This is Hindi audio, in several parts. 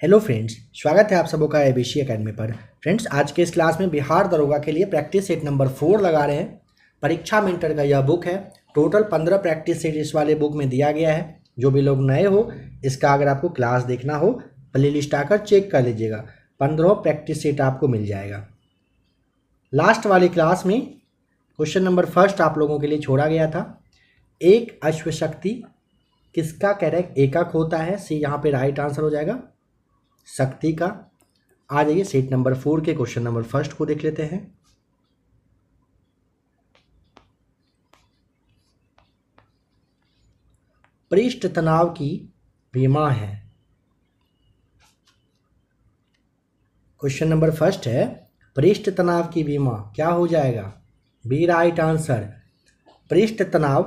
हेलो फ्रेंड्स, स्वागत है आप सबों का एबीसी एकेडमी पर। फ्रेंड्स, आज के इस क्लास में बिहार दरोगा के लिए प्रैक्टिस सेट नंबर 4 लगा रहे हैं। परीक्षा मेंटर का यह बुक है। टोटल 15 प्रैक्टिस सेट इस वाले बुक में दिया गया है। जो भी लोग नए हो, इसका अगर आपको क्लास देखना हो प्ले लिस्ट आकर चेक कर लीजिएगा। 15 प्रैक्टिस सेट आपको मिल जाएगा। लास्ट वाली क्लास में क्वेश्चन नंबर फर्स्ट आप लोगों के लिए छोड़ा गया था। एक अश्वशक्ति किसका कैरेक्ट एकक होता है? सी यहाँ पे राइट आंसर हो जाएगा, शक्ति का। आ जाइए सेट नंबर 4 के क्वेश्चन नंबर फर्स्ट को देख लेते हैं। पृष्ठ तनाव की विमा है। क्वेश्चन नंबर फर्स्ट है पृष्ठ तनाव की विमा क्या हो जाएगा? B right answer. पृष्ठ तनाव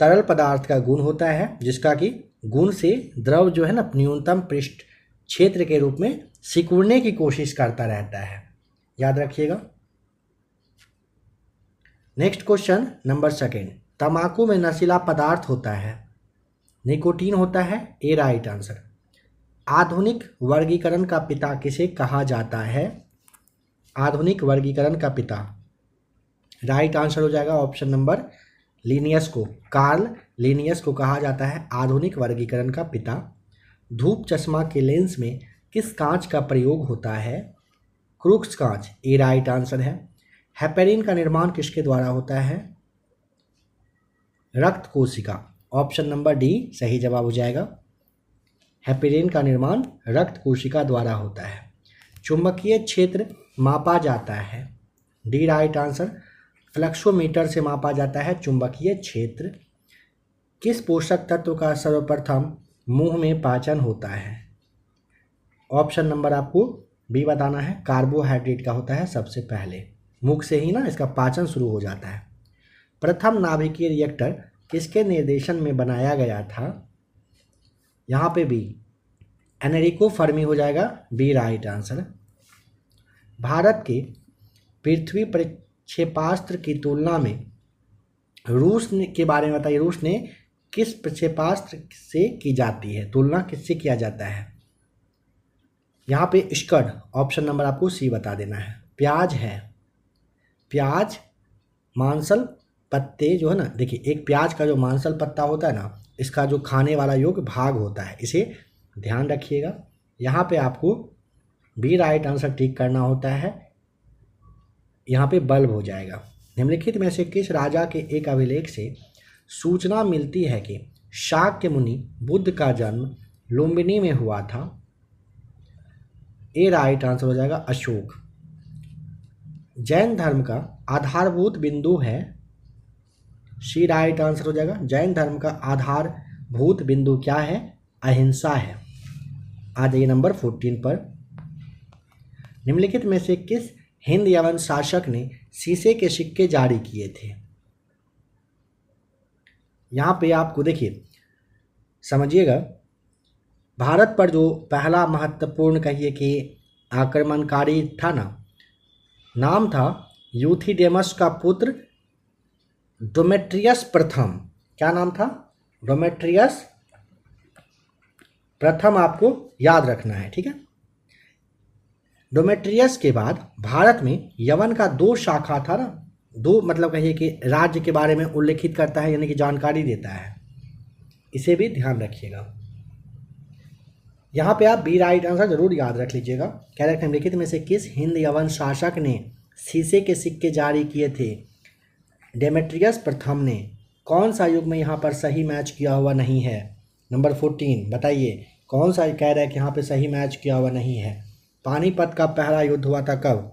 तरल पदार्थ का गुण होता है जिसका कि गुण से द्रव जो है ना न्यूनतम पृष्ठ क्षेत्र के रूप में सिकुड़ने की कोशिश करता रहता है, याद रखिएगा। नेक्स्ट क्वेश्चन नंबर सेकेंड, तंबाकू में नशीला पदार्थ होता है, निकोटीन होता है, ए राइट आंसर। आधुनिक वर्गीकरण का पिता किसे कहा जाता है? आधुनिक वर्गीकरण का पिता राइट आंसर हो जाएगा ऑप्शन नंबर लिनियस को। कार्ल लिनियस को कहा जाता है आधुनिक वर्गीकरण का पिता। धूप चश्मा के लेंस में किस कांच का प्रयोग होता है? क्रूक्स कांच, ए राइट आंसर है। हेपेरिन का निर्माण किसके द्वारा होता है? रक्त कोशिका, ऑप्शन नंबर डी सही जवाब हो जाएगा। हेपेरिन का निर्माण रक्त कोशिका द्वारा होता है। चुंबकीय क्षेत्र मापा जाता है, डी राइट आंसर। फ्लक्सोमीटर से मापा जाता है चुंबकीय क्षेत्र। किस पोषक तत्व का सर्वप्रथम मुंह में पाचन होता है? ऑप्शन नंबर आपको बी बताना है, कार्बोहाइड्रेट का होता है सबसे पहले। मुख से ही ना इसका पाचन शुरू हो जाता है। प्रथम नाभिकीय रिएक्टर किसके निर्देशन में बनाया गया था? यहाँ पे बी एनरिको फर्मी हो जाएगा, बी राइट आंसर। भारत के पृथ्वी प्रक्षेपास्त्र की तुलना में रूस के बारे में बताइए। रूस ने किस प्रक्षेपास्त्र से की जाती है? तुलना किससे किया जाता है? यहाँ पे स्कड, ऑप्शन नंबर आपको सी बता देना है। प्याज है, प्याज मांसल पत्ते जो है ना, देखिए एक प्याज का जो मांसल पत्ता होता है ना, इसका जो खाने वाला योग्य भाग होता है, इसे ध्यान रखिएगा। यहाँ पे आपको बी राइट आंसर टिक करना होता है। यहाँ पे बल्ब हो जाएगा। निम्नलिखित में से किस राजा के एक अभिलेख से सूचना मिलती है कि शाक्य मुनि बुद्ध का जन्म लुम्बिनी में हुआ था? ए राइट आंसर हो जाएगा अशोक। जैन धर्म का आधारभूत बिंदु है, सी राइट आंसर हो जाएगा। जैन धर्म का आधारभूत बिंदु क्या है? अहिंसा है। आ जाइए नंबर 14 पर। निम्नलिखित में से किस हिंद यवन शासक ने शीशे के सिक्के जारी किए थे? यहाँ पे आपको देखिए समझिएगा, भारत पर जो पहला महत्वपूर्ण कहिए कि आक्रमणकारी था ना, नाम था यूथिडेमस का पुत्र डोमेट्रियस प्रथम। क्या नाम था? डोमेट्रियस प्रथम, आपको याद रखना है, ठीक है। डोमेट्रियस के बाद भारत में यवन का 2 शाखा था ना, 2 मतलब कहिए कि राज्य के बारे में उल्लेखित करता है, यानी कि जानकारी देता है। इसे भी ध्यान रखिएगा। यहाँ पे आप बी राइट आंसर जरूर याद रख लीजिएगा। कैरेक्ट निम्नलिखित में से किस हिंद यवन शासक ने शीशे के सिक्के जारी किए थे? डेमेट्रियस प्रथम ने। कौन सा युग में यहाँ पर सही मैच किया हुआ नहीं है? नंबर 14 बताइए कौन सा कह रहा है कि यहाँ पे सही मैच किया हुआ नहीं है? पानीपत का पहला युद्ध हुआ था कब?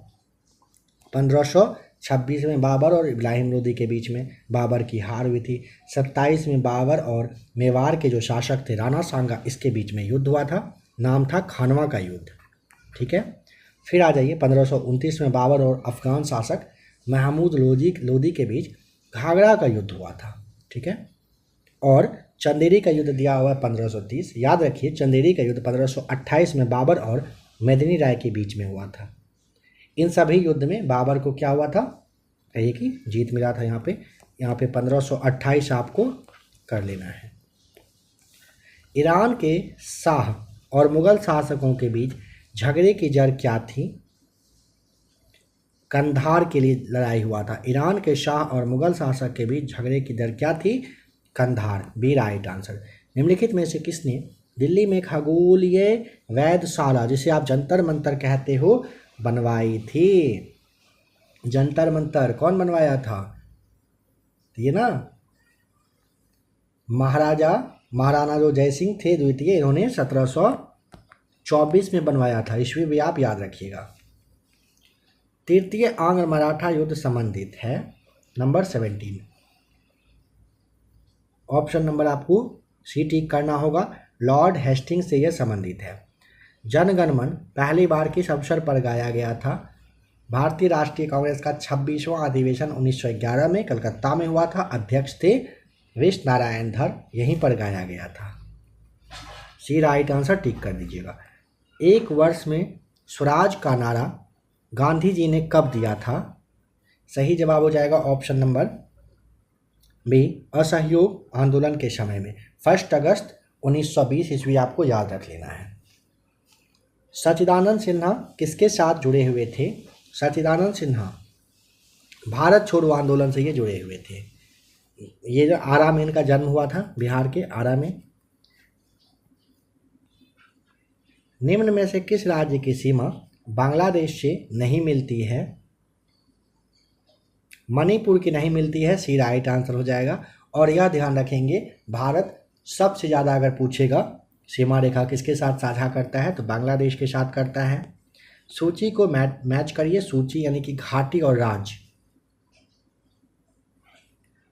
1526 में बाबर और इब्राहिम लोदी के बीच में बाबर की हार हुई थी। 27 में बाबर और मेवाड़ के जो शासक थे राणा सांगा, इसके बीच में युद्ध हुआ था, नाम था खानवा का युद्ध, ठीक है। फिर आ जाइए 1529 में बाबर और अफगान शासक महमूद लोदी के बीच घाघरा का युद्ध हुआ था, ठीक है। और चंदेरी का युद्ध दिया हुआ है 1530। याद रखिए चंदेरी का युद्ध 1528 में बाबर और मेदिनी राय के बीच में हुआ था। इन सभी युद्ध में बाबर को क्या हुआ था? कहिए कि जीत मिला था। यहाँ पे 1528 आपको कर लेना है। ईरान के शाह और मुगल शासकों के बीच झगड़े की जड़ क्या थी? कंधार के लिए लड़ाई हुआ था। ईरान के शाह और मुगल शासक के बीच झगड़े की जड़ क्या थी? कंधार। B right answer. निम्नलिखित में से किसने दिल्ली में खगोलीय वेधशाला, जिसे आप जंतर मंतर कहते हो, बनवाई थी? जंतर मंतर कौन बनवाया था? ये ना महाराणा जो जयसिंह थे द्वितीय, इन्होंने 1724 में बनवाया था। ईस्वी भी आप याद रखिएगा। तृतीय आंग्ल मराठा युद्ध संबंधित है नंबर 17। ऑप्शन नंबर आपको सी टिक करना होगा। लॉर्ड हेस्टिंग्स से यह संबंधित है। जनगण मन पहली बार किस अवसर पर गाया गया था? भारतीय राष्ट्रीय कांग्रेस का 26वां अधिवेशन 1911 में कलकत्ता में हुआ था। अध्यक्ष थे विश नारायण धर। यहीं पर गाया गया था। सी राइट आंसर टिक कर दीजिएगा। एक वर्ष में स्वराज का नारा गांधी जी ने कब दिया था? सही जवाब हो जाएगा ऑप्शन नंबर बी, असहयोग आंदोलन के समय में। 1 अगस्त 1920 ईस्वी आपको याद रख लेना है। सच्चिदानंद सिन्हा किसके साथ जुड़े हुए थे? सच्चिदानंद सिन्हा भारत छोड़ो आंदोलन से ये जुड़े हुए थे। ये जो आरा में इनका जन्म हुआ था, बिहार के आरा में। निम्न में से किस राज्य की सीमा बांग्लादेश से नहीं मिलती है? मणिपुर की नहीं मिलती है। सी राइट आंसर हो जाएगा। और यह ध्यान रखेंगे, भारत सबसे ज़्यादा अगर पूछेगा सीमा रेखा किसके साथ साझा करता है तो बांग्लादेश के साथ करता है। सूची को मैच करिए। सूची यानी कि घाटी और राज्य।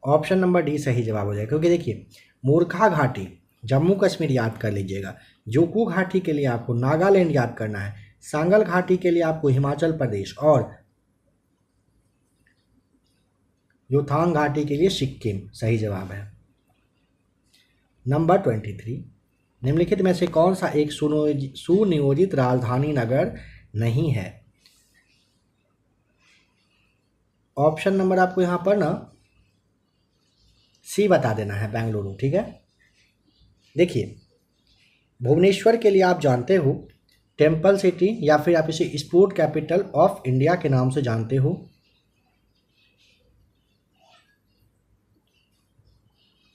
ऑप्शन नंबर डी सही जवाब हो जाएगा। क्योंकि देखिए, मूर्खा घाटी जम्मू कश्मीर याद कर लीजिएगा। जोकू घाटी के लिए आपको नागालैंड याद करना है। सांगल घाटी के लिए आपको हिमाचल प्रदेश, और योथांग घाटी के लिए सिक्किम सही जवाब है। नंबर 23, निम्नलिखित में से कौन सा एक सुनियोजित राजधानी नगर नहीं है? ऑप्शन नंबर आपको यहाँ पर ना सी बता देना है, बेंगलुरु। ठीक है, देखिए भुवनेश्वर के लिए आप जानते हो टेम्पल सिटी, या फिर आप इसे स्पोर्ट कैपिटल ऑफ इंडिया के नाम से जानते हो।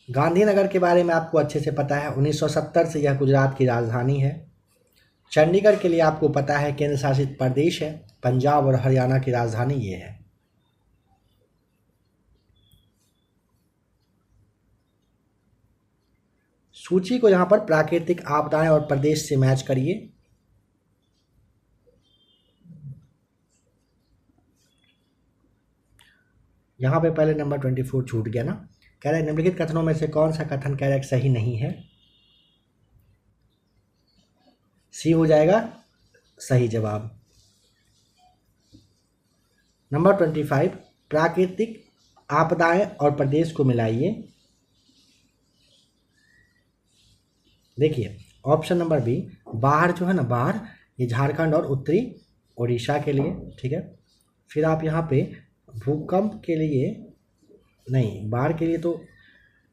गांधीनगर के बारे में आपको अच्छे से पता है, 1970 से यह गुजरात की राजधानी है। चंडीगढ़ के लिए आपको पता है केंद्र शासित प्रदेश है। पंजाब और हरियाणा की राजधानी ये है। सूची को यहाँ पर प्राकृतिक आपदाएं और प्रदेश से मैच करिए। यहाँ पे पहले नंबर 24 छूट गया ना। कह रहे निम्नलिखित कथनों में से कौन सा कथन कह रहा है सही नहीं है? सी हो जाएगा सही जवाब। नंबर 25, प्राकृतिक आपदाएं और प्रदेश को मिलाइए। देखिए ऑप्शन नंबर बी, बाढ़ जो है ना, बाढ़ ये झारखंड और उत्तरी उड़ीसा के लिए। ठीक है, फिर आप यहाँ पे भूकंप के लिए नहीं, बाढ़ के लिए तो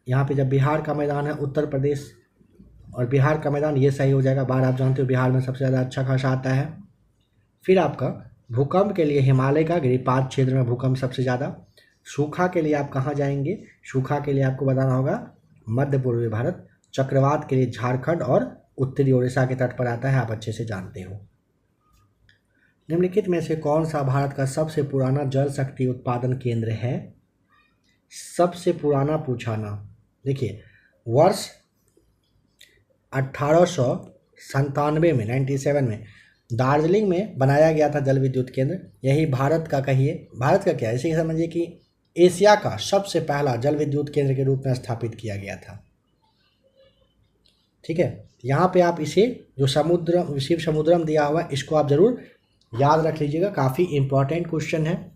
यहाँ पे जब बिहार का मैदान है, उत्तर प्रदेश और बिहार का मैदान, ये सही हो जाएगा। बाढ़ आप जानते हो बिहार में सबसे ज़्यादा अच्छा खासा आता है। फिर आपका भूकंप के लिए हिमालय का गिरिपात क्षेत्र में भूकंप सबसे ज़्यादा। सूखा के लिए आप कहाँ जाएंगे? सूखा के लिए आपको बताना होगा मध्य पूर्वी भारत। चक्रवात के लिए झारखंड और उत्तरी उड़ीसा के तट पर आता है, आप अच्छे से जानते हो। निम्नलिखित में से कौन सा भारत का सबसे पुराना जल शक्ति उत्पादन केंद्र है? सबसे पुराना पूछा ना। देखिए वर्ष 1897 में 97 में दार्जिलिंग में बनाया गया था जल विद्युत केंद्र। यही भारत का, कहिए भारत का क्या, इसे समझिए कि एशिया का सबसे पहला जल विद्युत केंद्र के रूप में स्थापित किया गया था। ठीक है, यहाँ पे आप इसे जो शिव समुद्रम दिया हुआ इसको आप जरूर याद रख लीजिएगा, काफ़ी इंपॉर्टेंट क्वेश्चन है।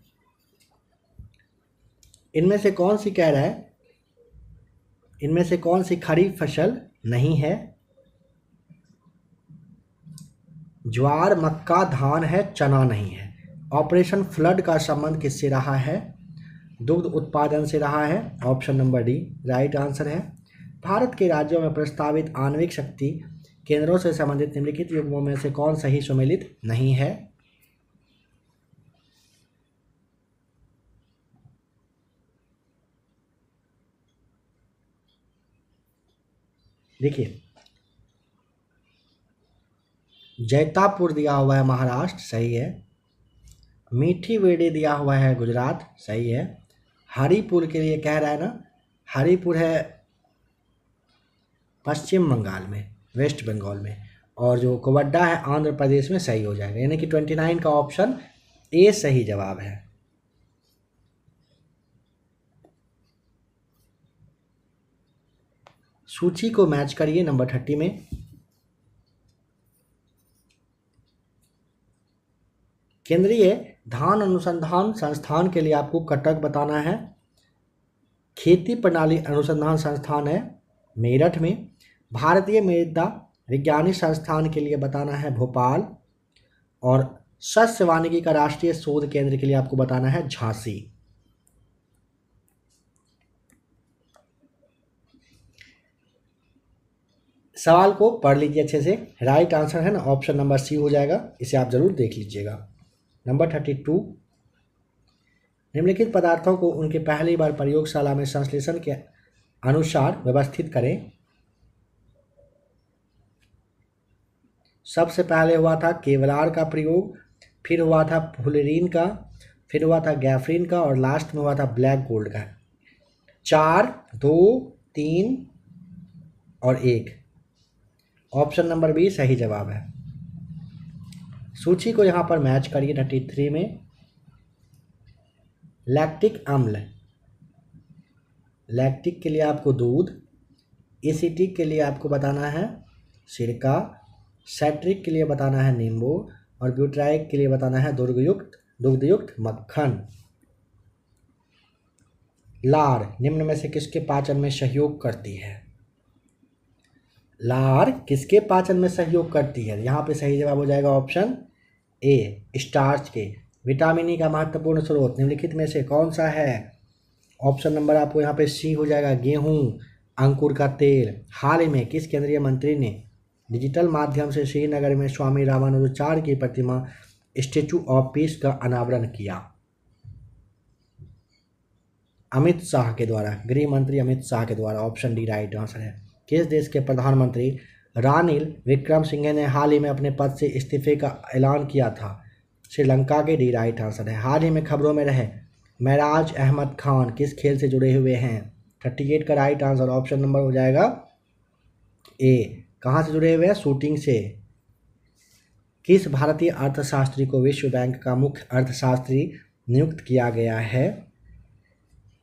इनमें से कौन सी कह रहा है, इनमें से कौन सी खरीफ फसल नहीं है? ज्वार, मक्का, धान है, चना नहीं है। ऑपरेशन फ्लड का संबंध किससे रहा है? दुग्ध उत्पादन से रहा है। Option number D right answer है। भारत के राज्यों में प्रस्तावित आणविक शक्ति केंद्रों से संबंधित निम्नलिखित युग्मों में से कौन सही सुमेलित नहीं है? देखिए, जैतापुर दिया हुआ है महाराष्ट्र, सही है। मीठी वेड़ी दिया हुआ है गुजरात, सही है। हरिपुर के लिए कह रहा है ना, हरिपुर है पश्चिम बंगाल में, वेस्ट बंगाल में, और जो कोवड्डा है आंध्र प्रदेश में, सही हो जाएगा। यानी कि 29 का ऑप्शन ए सही जवाब है। सूची को मैच करिए नंबर 30 में। केंद्रीय धान अनुसंधान संस्थान के लिए आपको कटक बताना है। खेती प्रणाली अनुसंधान संस्थान है मेरठ में। भारतीय मृदा विज्ञानी संस्थान के लिए बताना है भोपाल। और सस्य वानिकी का राष्ट्रीय शोध केंद्र के लिए आपको बताना है झांसी। सवाल को पढ़ लीजिए अच्छे से। राइट आंसर है ना ऑप्शन नंबर सी हो जाएगा, इसे आप जरूर देख लीजिएगा। नंबर 32, निम्नलिखित पदार्थों को उनके पहली बार प्रयोगशाला में संश्लेषण के अनुसार व्यवस्थित करें। सबसे पहले हुआ था केवलार का प्रयोग, फिर हुआ था फुलेरीन का, फिर हुआ था गैफ्रीन का, और लास्ट में हुआ था ब्लैक गोल्ड का। 4, 2, 3 और 1, ऑप्शन नंबर बी सही जवाब है। सूची को यहाँ पर मैच करिए 33 में। लैक्टिक अम्ल, लैक्टिक के लिए आपको दूध, एसिटिक के लिए आपको बताना है सिरका, सैट्रिक के लिए बताना है नींबू, और ब्यूट्राइक के लिए बताना है दुग्धयुक्त मक्खन। लार निम्न में से किसके पाचन में सहयोग करती है? लार किसके पाचन में सहयोग करती है? यहाँ पे सही जवाब हो जाएगा ऑप्शन ए, स्टार्च के। विटामिन ई का महत्वपूर्ण स्रोत निम्नलिखित में से कौन सा है? ऑप्शन नंबर आपको यहाँ पे सी हो जाएगा, गेहूं, अंकुर का तेल। हाल ही में किस केंद्रीय मंत्री ने डिजिटल माध्यम से श्रीनगर में स्वामी रामानुजाचार्य की प्रतिमा स्टैचू ऑफ पीस का अनावरण किया? अमित शाह के द्वारा, गृह मंत्री अमित शाह के द्वारा। ऑप्शन डी राइट आंसर है। किस देश के प्रधानमंत्री रानिल विक्रमसिंघे ने हाल ही में अपने पद से इस्तीफे का ऐलान किया था? श्रीलंका के। डी राइट आंसर है। हाल ही में खबरों में रहे महराज अहमद खान किस खेल से जुड़े हुए हैं? 38 का राइट आंसर ऑप्शन नंबर हो जाएगा ए। कहाँ से जुड़े हुए हैं? शूटिंग से। किस भारतीय अर्थशास्त्री को विश्व बैंक का मुख्य अर्थशास्त्री नियुक्त किया गया है?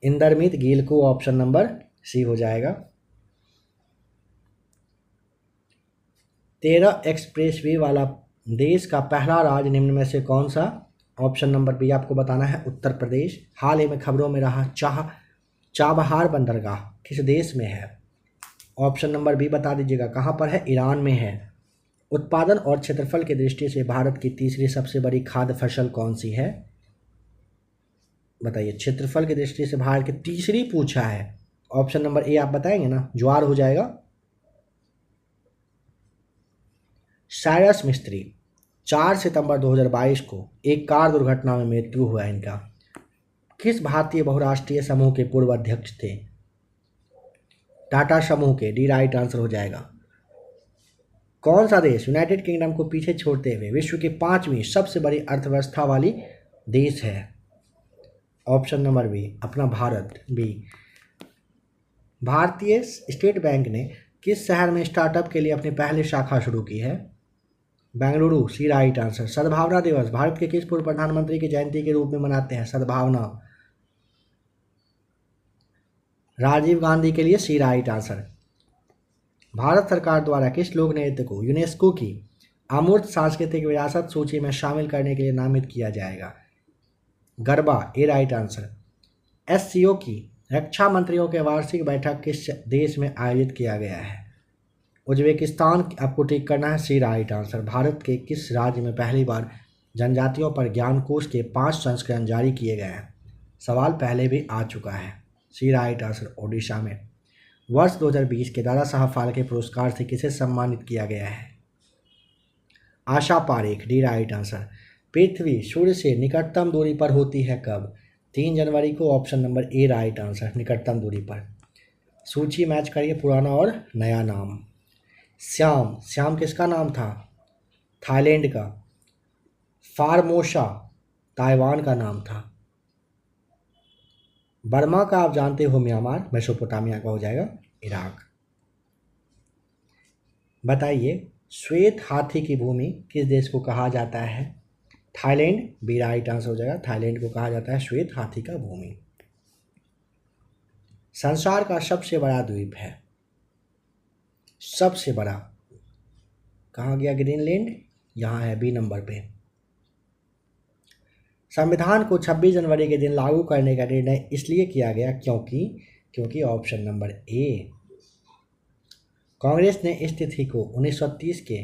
इंदरमीत गिल को। ऑप्शन नंबर सी हो जाएगा। 13 एक्सप्रेसवे वाला देश का पहला राज्य निम्न में से कौन सा? ऑप्शन नंबर बी आपको बताना है उत्तर प्रदेश। हाल ही में खबरों में रहा चाबहार बंदरगाह किस देश में है? ऑप्शन नंबर बी बता दीजिएगा, कहाँ पर है? ईरान में है। उत्पादन और क्षेत्रफल की दृष्टि से भारत की तीसरी सबसे बड़ी खाद्य फसल कौन सी है? बताइए, क्षेत्रफल की दृष्टि से भारत की तीसरी पूछा है। ऑप्शन नंबर ए आप बताएंगे ना, ज्वार हो जाएगा। साइरस मिस्त्री 4 सितंबर 2022 को एक कार दुर्घटना में मृत्यु हुआ इनका। किस भारतीय बहुराष्ट्रीय समूह के पूर्व अध्यक्ष थे? टाटा समूह के। डी राइट आंसर हो जाएगा। कौन सा देश यूनाइटेड किंगडम को पीछे छोड़ते हुए विश्व की 5वीं सबसे बड़ी अर्थव्यवस्था वाली देश है? ऑप्शन नंबर बी अपना भारत। बी। भारतीय स्टेट बैंक ने किस शहर में स्टार्टअप के लिए अपनी पहली शाखा शुरू की है? बेंगलुरु। सी राइट आंसर। सद्भावना दिवस भारत के किस पूर्व प्रधानमंत्री की जयंती के रूप में मनाते हैं? सद्भावना। राजीव गांधी के लिए। सी राइट आंसर। भारत सरकार द्वारा किस लोक नृत्य को यूनेस्को की अमूर्त सांस्कृतिक विरासत सूची में शामिल करने के लिए नामित किया जाएगा? गरबा। ए राइट आंसर। एससीओ की रक्षा मंत्रियों के वार्षिक बैठक किस देश में आयोजित किया गया है? उज्बेकिस्तान। आपको टिक करना है। सी राइट आंसर। भारत के किस राज्य में पहली बार जनजातियों पर ज्ञानकोश के 5 संस्करण जारी किए गए हैं? सवाल पहले भी आ चुका है। सी राइट आंसर। ओडिशा में। वर्ष 2020 के दादा साहब फाल्के पुरस्कार से किसे सम्मानित किया गया है? Asha Parekh, D right answer. पृथ्वी सूर्य से निकटतम दूरी पर होती है कब? 3 जनवरी को, option number A right answer, निकटतम दूरी पर। सूची मैच करिए पुराना और नया नाम। श्याम, श्याम किसका नाम था? थाईलैंड का। फारमोसा ताइवान का नाम था। बर्मा का आप जानते हो म्यांमार, मेसोपोटामिया का हो जाएगा इराक। बताइए श्वेत हाथी की भूमि किस देश को कहा जाता है? थाईलैंड, बी राइट आंसर हो जाएगा, थाईलैंड को कहा जाता है श्वेत हाथी का भूमि। संसार का सबसे बड़ा द्वीप है, सबसे बड़ा, कहाँ गया ग्रीनलैंड? यहाँ है बी नंबर पे। संविधान को 26 जनवरी के दिन लागू करने का निर्णय इसलिए किया गया क्योंकि ऑप्शन नंबर ए, कांग्रेस ने इस तिथि को 1930 के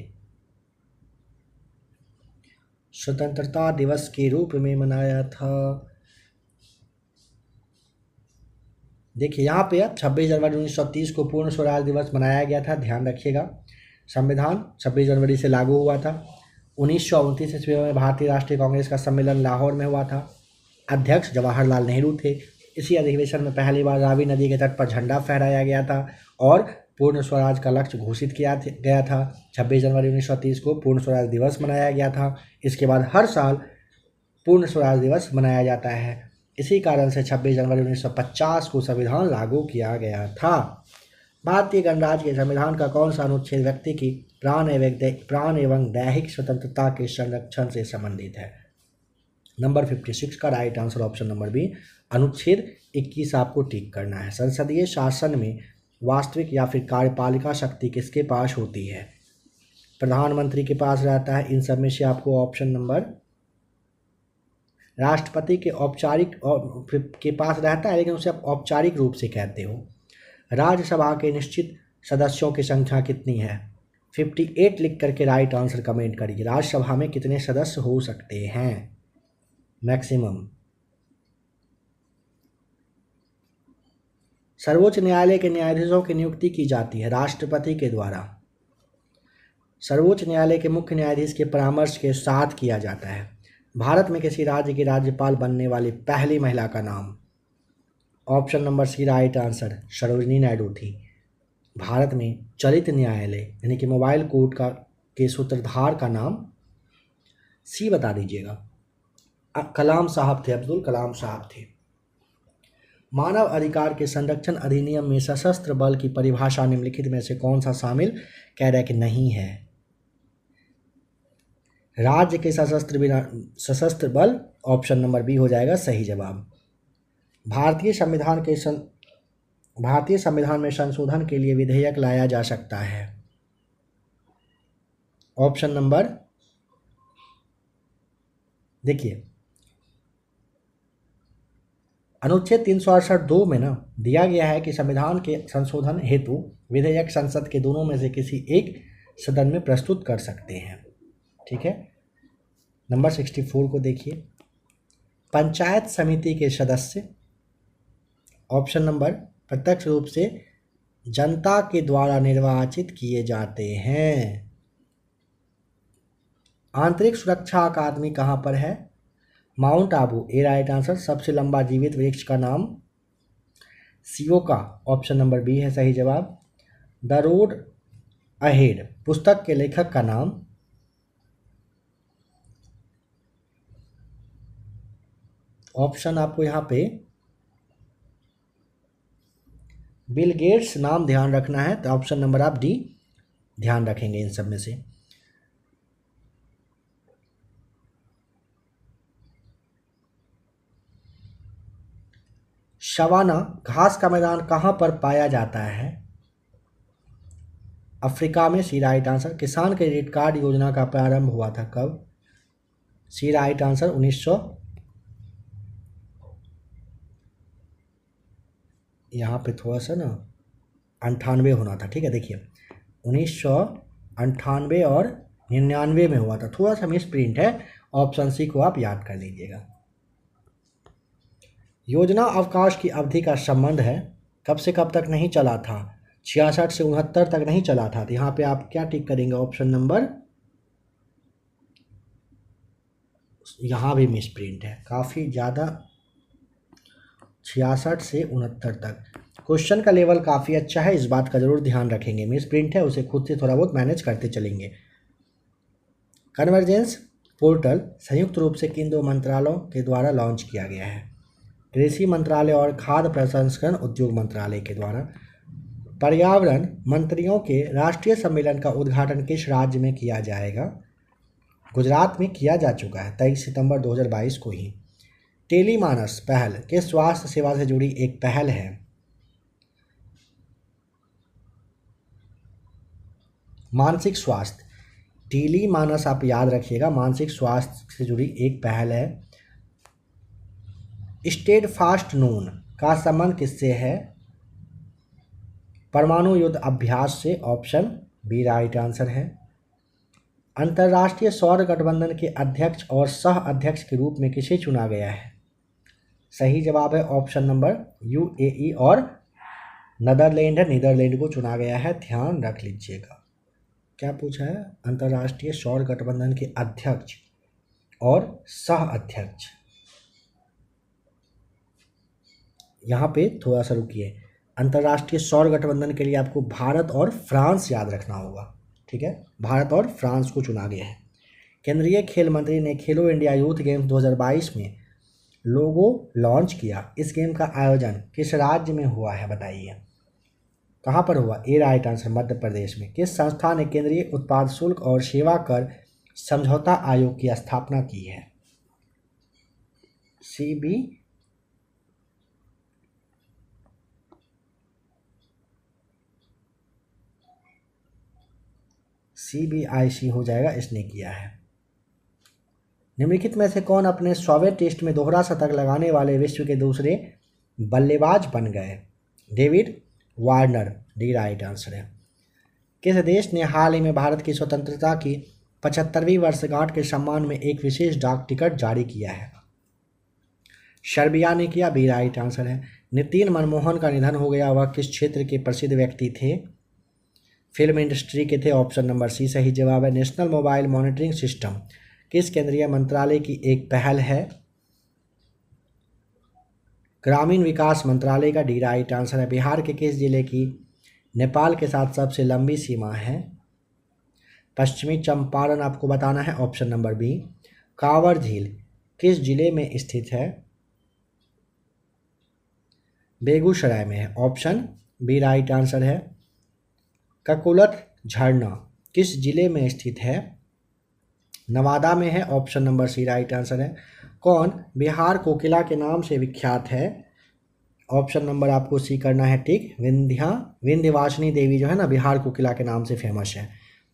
स्वतंत्रता दिवस के रूप में मनाया था। देखिए यहाँ पे अब 26 जनवरी 1930 को पूर्ण स्वराज दिवस मनाया गया था, ध्यान रखिएगा। संविधान 26 जनवरी से लागू हुआ था। 1929 ईस्वी में भारतीय राष्ट्रीय कांग्रेस का सम्मेलन लाहौर में हुआ था। अध्यक्ष जवाहरलाल नेहरू थे। इसी अधिवेशन में पहली बार रावी नदी के तट पर झंडा फहराया गया था और पूर्ण स्वराज का लक्ष्य घोषित किया गया था। 26 जनवरी 1930 को पूर्ण स्वराज दिवस मनाया गया था। इसके बाद हर साल पूर्ण स्वराज दिवस मनाया जाता है। इसी कारण से 26 जनवरी 1950 को संविधान लागू किया गया था। भारतीय गणराज्य के संविधान का कौन सा अनुच्छेद व्यक्ति की प्राण एवं दैहिक स्वतंत्रता के संरक्षण से संबंधित है? नंबर 56 का right answer option number B, अनुच्छेद 21 आपको टिक करना है। संसदीय शासन में वास्तविक या फिर कार्यपालिका शक्ति किसके पास होती है? प्रधानमंत्री के पास रहता है। इन सब में से आपको ऑप्शन नंबर राष्ट्रपति के औपचारिक के पास रहता है, लेकिन उसे आप औपचारिक रूप से कहते हो। राज्यसभा के निश्चित सदस्यों की संख्या कितनी है? 58 लिख करके राइट आंसर कमेंट करिए। राज्यसभा में कितने सदस्य हो सकते हैं मैक्सिमम? सर्वोच्च न्यायालय के न्यायाधीशों की नियुक्ति की जाती है राष्ट्रपति के द्वारा। सर्वोच्च न्यायालय के मुख्य न्यायाधीश के परामर्श के साथ किया जाता है। भारत में किसी राज्य की राज्यपाल बनने वाली पहली महिला का नाम? Option number C right answer, Sarojini Naidu थी। भारत में चलित न्यायालय यानी कि मोबाइल कोर्ट के सूत्रधार का नाम सी बता दीजिएगा। कलाम साहब थे, अब्दुल कलाम साहब थे। मानव अधिकार के संरक्षण अधिनियम में सशस्त्र बल की परिभाषा निम्नलिखित में से कौन सा शामिल? कह रहा है कि नहीं है। राज्य के सशस्त्र बल, ऑप्शन नंबर बी हो जाएगा सही जवाब। भारतीय संविधान में संशोधन के लिए विधेयक लाया जा सकता है। ऑप्शन नंबर देखिए, अनुच्छेद 368(2) में ना दिया गया है कि संविधान के संशोधन हेतु विधेयक संसद के दोनों में से किसी एक सदन में प्रस्तुत कर सकते हैं। ठीक है, नंबर 64 को देखिए। पंचायत समिति के सदस्य, ऑप्शन नंबर, प्रत्यक्ष रूप से जनता के द्वारा निर्वाचित किए जाते हैं। आंतरिक सुरक्षा अकादमी कहाँ पर है? माउंट आबू, ए राइट आंसर। सबसे लंबा जीवित वृक्ष का नाम? सियोका, ऑप्शन नंबर बी है सही जवाब। द रोड अहेड पुस्तक के लेखक का नाम? ऑप्शन आपको यहाँ पे बिल गेट्स नाम ध्यान रखना है, तो ऑप्शन नंबर आप डी ध्यान रखेंगे इन सब में से। शवाना घास का मैदान कहाँ पर पाया जाता है? अफ्रीका में, सी राइट आंसर। किसान क्रेडिट कार्ड योजना का प्रारंभ हुआ था कब? सी राइट आंसर, 1900 यहाँ पे थोड़ा सा ना 98 होना था। ठीक है, देखिए 1998 और 99 में हुआ था, थोड़ा सा मिस प्रिंट है। ऑप्शन सी को आप याद कर लीजिएगा। योजना अवकाश की अवधि का संबंध है कब से कब तक नहीं चला था? 66 से 69 तक नहीं चला था। तो यहाँ पे आप क्या टिक करेंगे? ऑप्शन नंबर, यहाँ भी मिस प्रिंट है काफ़ी ज़्यादा, 66 से 69 तक। क्वेश्चन का लेवल काफ़ी अच्छा है, इस बात का ज़रूर ध्यान रखेंगे। मिस प्रिंट है, उसे खुद से थोड़ा बहुत मैनेज करते चलेंगे। कन्वर्जेंस पोर्टल संयुक्त रूप से किन दो मंत्रालयों के द्वारा लॉन्च किया गया है? कृषि मंत्रालय और खाद्य प्रसंस्करण उद्योग मंत्रालय के द्वारा। पर्यावरण मंत्रियों के राष्ट्रीय सम्मेलन का उद्घाटन किस राज्य में किया जाएगा? गुजरात में किया जा चुका है 23 सितंबर 2022 को ही। टेलीमानस पहल किस स्वास्थ्य सेवा से जुड़ी एक पहल है? मानसिक स्वास्थ्य। टेलीमानस आप याद रखिएगा, मानसिक स्वास्थ्य से जुड़ी एक पहल है। स्टेडफास्ट नून का संबंध किससे है? परमाणु युद्ध अभ्यास से। ऑप्शन बी राइट आंसर है। अंतर्राष्ट्रीय सौर गठबंधन के अध्यक्ष और सह अध्यक्ष के रूप में किसे चुना गया है? सही जवाब है ऑप्शन नंबर यूएई और नीदरलैंड को चुना गया है, ध्यान रख लीजिएगा। क्या पूछा है? अंतर्राष्ट्रीय सौर गठबंधन के अध्यक्ष और सह अध्यक्ष। यहाँ पे थोड़ा सा रुकिए। अंतर्राष्ट्रीय सौर गठबंधन के लिए आपको भारत और फ्रांस याद रखना होगा, ठीक है? भारत और फ्रांस को चुना गया है। केंद्रीय खेल मंत्री ने खेलो इंडिया यूथ गेम्स 2022 में लोगो लॉन्च किया। इस गेम का आयोजन किस राज्य में हुआ है बताइए? कहाँ पर हुआ? ए राइट आंसर, मध्य प्रदेश में। किस संस्था ने केंद्रीय उत्पाद शुल्क और सेवा कर समझौता आयोग की स्थापना की है? सीबीआईसी हो जाएगा, इसने किया है। निम्नलिखित में से कौन अपने 100वें टेस्ट में दोहरा शतक लगाने वाले विश्व के दूसरे बल्लेबाज बन गए? David Warner, D right answer है। किस देश ने हाल ही में भारत की स्वतंत्रता की 75वीं वर्षगांठ के सम्मान में एक विशेष डाक टिकट जारी किया है? सर्बिया ने किया, बी राइट आंसर है। नितिन मनमोहन का निधन हो गया, वह किस क्षेत्र के प्रसिद्ध व्यक्ति थे? फिल्म इंडस्ट्री के थे, ऑप्शन नंबर सी सही जवाब है। नेशनल मोबाइल मॉनिटरिंग सिस्टम किस केंद्रीय मंत्रालय की एक पहल है? ग्रामीण विकास मंत्रालय का, डी राइट आंसर है। बिहार के किस जिले की नेपाल के साथ सबसे लंबी सीमा है? पश्चिमी चंपारण आपको बताना है, ऑप्शन नंबर बी। कांवर झील किस जिले में स्थित है? बेगूसराय में है, ऑप्शन बी राइट आंसर है। ककुलत झरना किस जिले में स्थित है? नवादा में है, option number C right answer है। कौन बिहार कोकिला के नाम से विख्यात है? ऑप्शन नंबर आपको सी करना है टिक। विंध्यवासिनी देवी जो है ना, बिहार कोकिला के नाम से फेमस है।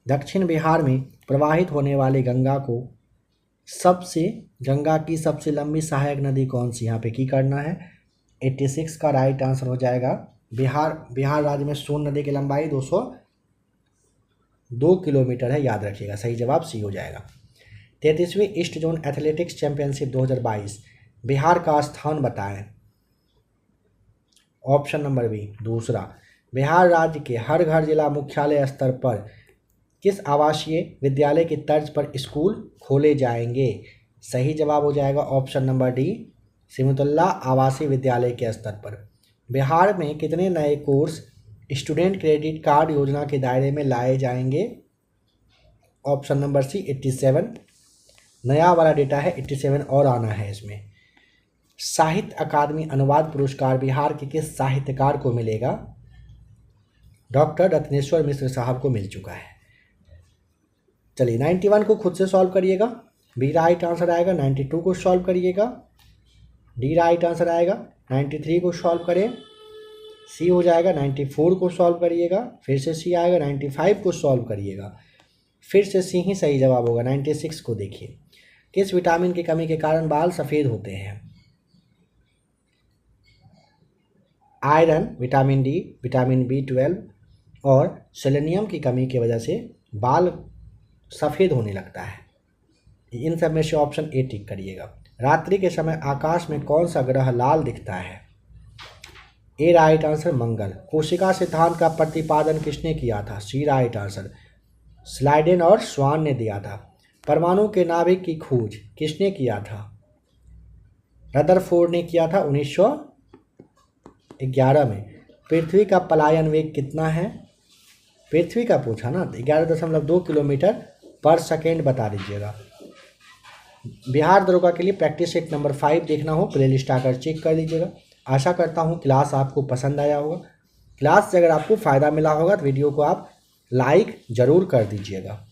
दक्षिण बिहार में प्रवाहित होने वाली गंगा की सबसे लंबी सहायक नदी कौन सी? यहाँ पे की करना है 86 का राइट आंसर हो जाएगा। बिहार राज्य में सोन नदी की लंबाई 202 किलोमीटर है, याद रखिएगा। सही जवाब सी हो जाएगा। 33वीं east zone athletics championship 2022 Bihar का स्थान बताएं। ऑप्शन नंबर बी दूसरा। बिहार राज्य के हर घर जिला मुख्यालय स्तर पर किस आवासीय विद्यालय की तर्ज पर स्कूल खोले जाएंगे? सही जवाब हो जाएगा ऑप्शन नंबर डी, सिमतुल्ला आवासीय विद्यालय के स्तर पर। बिहार में कितने नए कोर्स स्टूडेंट क्रेडिट कार्ड योजना के दायरे में लाए जाएंगे? Option number C 87। नया वाला डेटा है 87 और आना है इसमें। साहित्य अकादमी अनुवाद पुरस्कार बिहार के किस साहित्यकार को मिलेगा? डॉक्टर रत्नेश्वर मिश्र साहब को मिल चुका है। चलिए 91 को खुद से सॉल्व करिएगा, बी राइट आंसर आएगा। 92 को सॉल्व करिएगा, डी राइट आंसर आएगा। 93 को सॉल्व करें, सी हो जाएगा। 94 को सॉल्व करिएगा, फिर से सी आएगा। 95 को सॉल्व करिएगा, फिर से सी ही सही जवाब होगा। 96 को देखिए। किस विटामिन की कमी के कारण बाल सफ़ेद होते हैं? Iron, vitamin D, vitamin B12 और सेलेनियम की कमी की वजह से बाल सफ़ेद होने लगता है। इन सब में से ऑप्शन ए टिक करिएगा। रात्रि के समय आकाश में कौन सा ग्रह लाल दिखता है? ए राइट आंसर मंगल। कोशिका सिद्धांत का प्रतिपादन किसने किया था? सी राइट आंसर, स्लाइडेन और स्वान ने दिया था। परमाणु के नाभिक की खोज किसने किया था? रदरफोर्ड ने किया था 1911 में। पृथ्वी का पलायन वेग कितना है? पृथ्वी का पूछा ना, 11.2 किलोमीटर पर सेकेंड बता दीजिएगा। बिहार दरोगा के लिए प्रैक्टिस सेट नंबर 5 देखना हो, प्ले लिस्ट आकर चेक कर दीजिएगा। आशा करता हूँ क्लास आपको पसंद आया होगा। क्लास से अगर आपको फ़ायदा मिला होगा तो वीडियो को आप लाइक ज़रूर कर दीजिएगा।